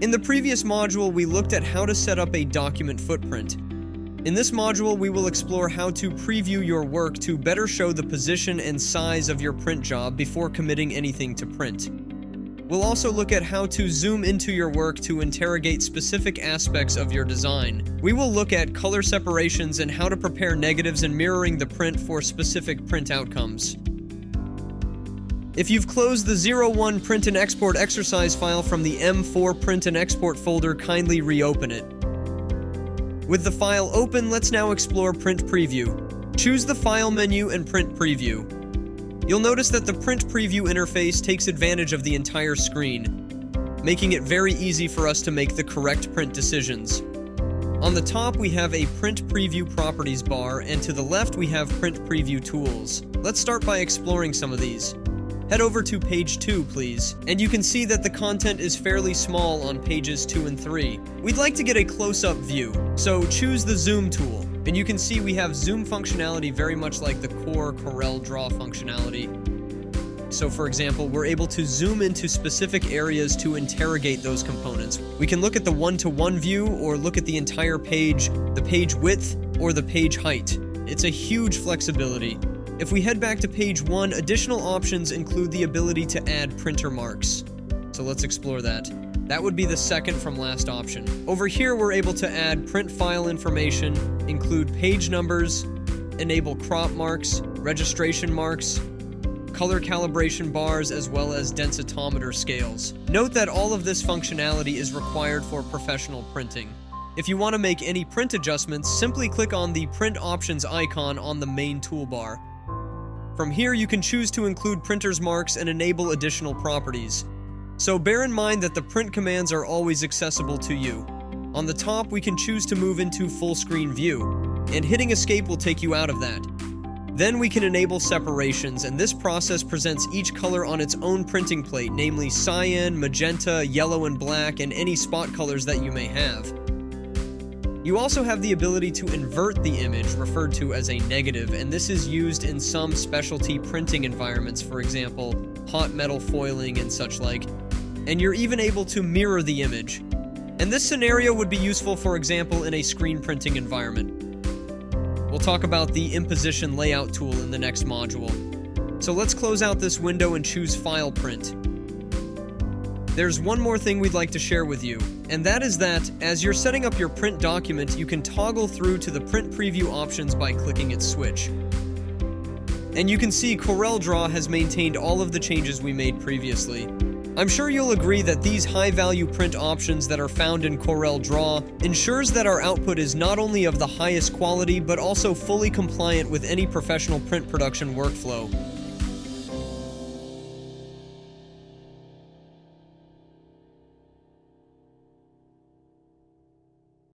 In the previous module, we looked at how to set up a document footprint. In this module, we will explore how to preview your work to better show the position and size of your print job before committing anything to print. We'll also look at how to zoom into your work to interrogate specific aspects of your design. We will look at color separations and how to prepare negatives and mirroring the print for specific print outcomes. If you've closed the 01 Print and Export exercise file from the M4 Print and Export folder, kindly reopen it. With the file open, let's now explore Print Preview. Choose the File menu and Print Preview. You'll notice that the Print Preview interface takes advantage of the entire screen, making it very easy for us to make the correct print decisions. On the top, we have a Print Preview Properties bar, and to the left, we have Print Preview Tools. Let's start by exploring some of these. Head over to page 2, please, and you can see that the content is fairly small on pages 2 and 3. We'd like to get a close-up view, so choose the Zoom tool, and you can see we have zoom functionality very much like the core CorelDRAW functionality. So for example, we're able to zoom into specific areas to interrogate those components. We can look at the one-to-one view, or look at the entire page, the page width, or the page height. It's a huge flexibility. If we head back to page 1, additional options include the ability to add printer marks. So let's explore that. That would be the second from last option. Over here, we're able to add print file information, include page numbers, enable crop marks, registration marks, color calibration bars, as well as densitometer scales. Note that all of this functionality is required for professional printing. If you want to make any print adjustments, simply click on the Print Options icon on the main toolbar. From here, you can choose to include printer's marks and enable additional properties. So bear in mind that the print commands are always accessible to you. On the top, we can choose to move into full screen view, and hitting escape will take you out of that. Then we can enable separations, and this process presents each color on its own printing plate, namely cyan, magenta, yellow, and black, and any spot colors that you may have. You also have the ability to invert the image, referred to as a negative, and this is used in some specialty printing environments, for example, hot metal foiling and such like. And you're even able to mirror the image. And this scenario would be useful, for example, in a screen printing environment. We'll talk about the Imposition Layout tool in the next module. So let's close out this window and choose File Print. There's one more thing we'd like to share with you, and that is that, as you're setting up your print document, you can toggle through to the Print Preview options by clicking its switch. And you can see CorelDRAW has maintained all of the changes we made previously. I'm sure you'll agree that these high-value print options that are found in CorelDRAW ensures that our output is not only of the highest quality, but also fully compliant with any professional print production workflow.